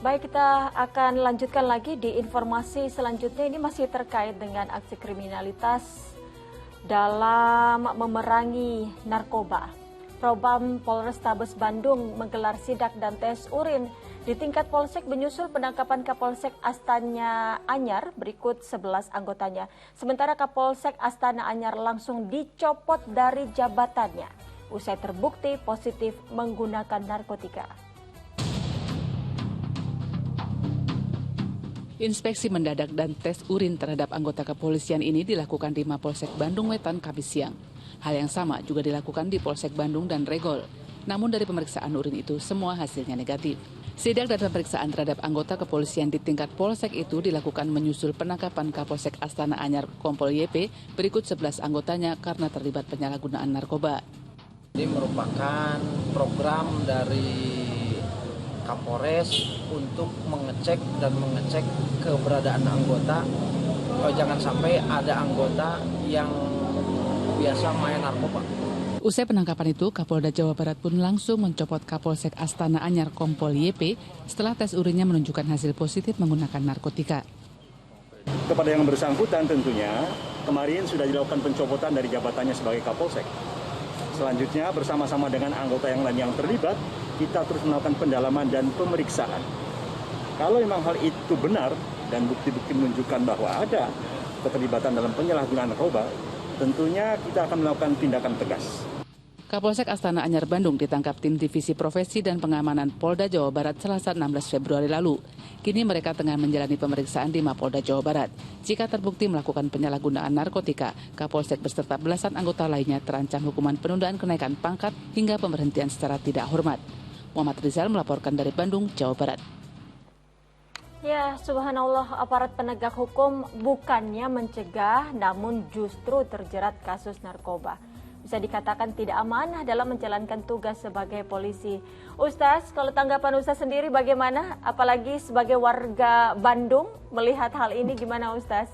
Baik, kita akan lanjutkan lagi di informasi selanjutnya. Ini masih terkait dengan aksi kriminalitas dalam memerangi narkoba. Propam Polrestabes Bandung menggelar sidak dan tes urin di tingkat Polsek menyusul penangkapan Kapolsek Astana Anyar berikut 11 anggotanya. Sementara Kapolsek Astana Anyar langsung dicopot dari jabatannya usai terbukti positif menggunakan narkotika. Inspeksi mendadak dan tes urin terhadap anggota kepolisian ini dilakukan di Mapolsek Bandung Wetan Kamis siang. Hal yang sama juga dilakukan di Polsek Bandung dan Regol. Namun dari pemeriksaan urin itu semua hasilnya negatif. Sidak dan pemeriksaan terhadap anggota kepolisian di tingkat Polsek itu dilakukan menyusul penangkapan Kapolsek Astana Anyar Kompol YP berikut 11 anggotanya karena terlibat penyalahgunaan narkoba. Ini merupakan program dari Kapolres untuk mengecek keberadaan anggota. Jangan sampai ada anggota yang biasa main narkoba. Usai penangkapan itu, Kapolda Jawa Barat pun langsung mencopot Kapolsek Astana Anyar Kompol YP setelah tes urinnya menunjukkan hasil positif menggunakan narkotika. Kepada yang bersangkutan tentunya, kemarin sudah dilakukan pencopotan dari jabatannya sebagai Kapolsek. Selanjutnya bersama-sama dengan anggota yang lain yang terlibat, kita terus melakukan pendalaman dan pemeriksaan. Kalau memang hal itu benar dan bukti-bukti menunjukkan bahwa ada keterlibatan dalam penyalahgunaan narkoba, tentunya kita akan melakukan tindakan tegas. Kapolsek Astana Anyar Bandung ditangkap tim Divisi Profesi dan Pengamanan Polda Jawa Barat Selasa 16 Februari lalu. Kini mereka tengah menjalani pemeriksaan di Mapolda Jawa Barat. Jika terbukti melakukan penyalahgunaan narkotika, Kapolsek beserta belasan anggota lainnya terancam hukuman penundaan kenaikan pangkat hingga pemberhentian secara tidak hormat. Muhammad Rizal melaporkan dari Bandung, Jawa Barat. Ya, subhanallah, aparat penegak hukum bukannya mencegah namun justru terjerat kasus narkoba. Bisa dikatakan tidak amanah dalam menjalankan tugas sebagai polisi. Ustaz, kalau tanggapan Ustaz sendiri bagaimana? Apalagi sebagai warga Bandung melihat hal ini gimana Ustaz?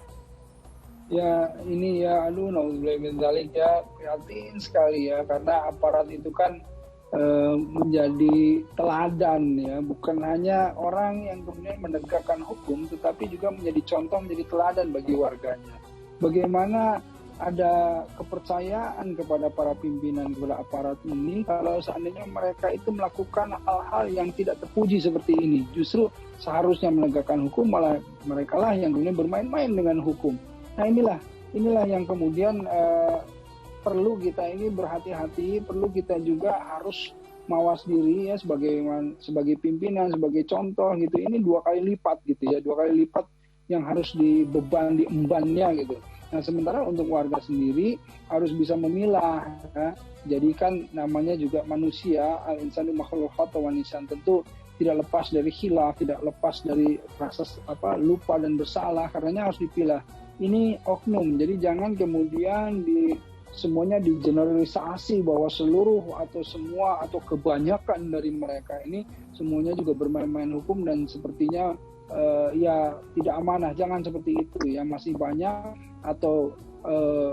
Ya, ini ya, naudzubillah min dzalik ya, prihatin sekali ya, karena aparat itu kan menjadi teladan ya, bukan hanya orang yang kemudian menegakkan hukum, tetapi juga menjadi contoh, menjadi teladan bagi warganya. Bagaimana ada kepercayaan kepada para pimpinan, kepada aparat ini, kalau seandainya mereka itu melakukan hal-hal yang tidak terpuji seperti ini. Justru seharusnya menegakkan hukum, malah mereka lah yang kemudian bermain-main dengan hukum. Nah inilah yang kemudian perlu kita ini berhati-hati, perlu kita juga harus mawas diri ya sebagai pimpinan, sebagai contoh gitu. Ini 2 kali lipat gitu ya, 2 kali lipat yang harus diembannya gitu. Nah sementara untuk warga sendiri harus bisa memilah ya. Jadi kan namanya juga manusia, al-insanu makhluk khata'un insan, tentu tidak lepas dari khilaf, tidak lepas dari rasa lupa dan bersalah, karenanya harus dipilah. Ini oknum, jadi jangan kemudian semuanya digeneralisasi bahwa seluruh atau semua atau kebanyakan dari mereka ini semuanya juga bermain-main hukum dan sepertinya ya tidak amanah. Jangan seperti itu ya, masih banyak atau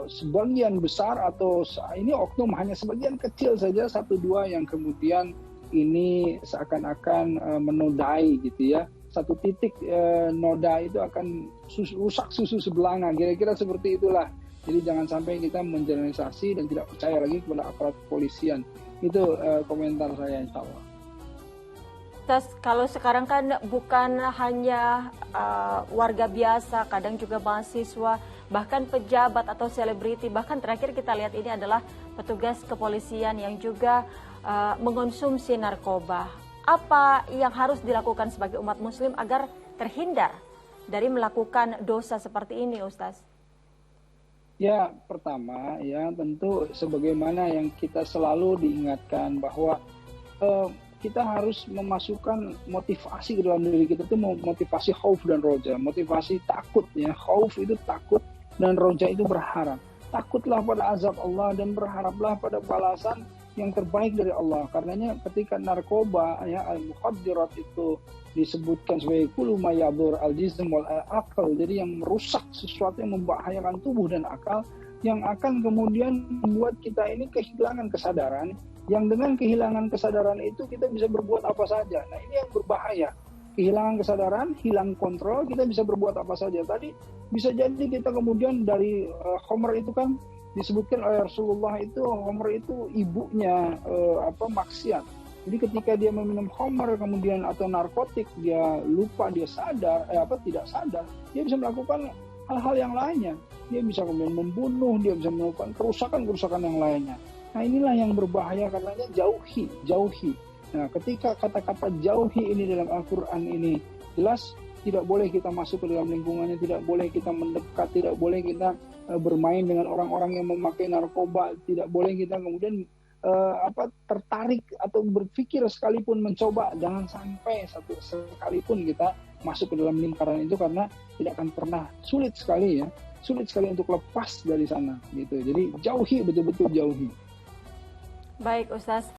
sebagian besar atau ini oknum hanya sebagian kecil saja, 1-2 yang kemudian ini seakan-akan menodai gitu ya. Satu titik noda itu akan rusak susu sebelanga, kira-kira seperti itulah. Jadi jangan sampai kita mengeneralisasi dan tidak percaya lagi kepada aparat kepolisian. Itu komentar saya, insya Allah. Terus kalau sekarang kan bukan hanya warga biasa, kadang juga mahasiswa, bahkan pejabat atau selebriti, bahkan terakhir kita lihat ini adalah petugas kepolisian yang juga mengonsumsi narkoba. Apa yang harus dilakukan sebagai umat muslim agar terhindar dari melakukan dosa seperti ini, Ustaz? Ya, pertama ya tentu sebagaimana yang kita selalu diingatkan bahwa kita harus memasukkan motivasi ke dalam diri kita, itu motivasi khauf dan roja, motivasi takut ya. Khauf itu takut dan roja itu berharap. Takutlah pada azab Allah dan berharaplah pada balasan yang terbaik dari Allah. Karenanya ketika narkoba ya al-mukhaddirat itu disebutkan sebagai kullu ma yadur al-jism wal aql, jadi yang merusak sesuatu yang membahayakan tubuh dan akal, yang akan kemudian membuat kita ini kehilangan kesadaran, yang dengan kehilangan kesadaran itu kita bisa berbuat apa saja. Nah ini yang berbahaya. kehilangan kesadaran, hilang kontrol, kita bisa berbuat apa saja. Tadi bisa jadi kita kemudian dari Homer itu kan disebutkan oleh Rasulullah itu Homer itu ibunya maksiat. Jadi ketika dia meminum Homer kemudian atau narkotik, dia lupa, dia sadar, tidak sadar, dia bisa melakukan hal-hal yang lainnya. Dia bisa kemudian membunuh, dia bisa melakukan kerusakan-kerusakan yang lainnya. Nah inilah yang berbahaya karenanya jauhi. Nah, ketika kata-kata jauhi ini dalam Al-Quran ini jelas tidak boleh kita masuk ke dalam lingkungannya, tidak boleh kita mendekat, tidak boleh kita bermain dengan orang-orang yang memakai narkoba, tidak boleh kita kemudian tertarik atau berpikir sekalipun mencoba, jangan sampai sekalipun kita masuk ke dalam lingkaran itu karena tidak akan pernah, sulit sekali untuk lepas dari sana gitu. Jadi jauhi, betul-betul jauhi. Baik Ustaz.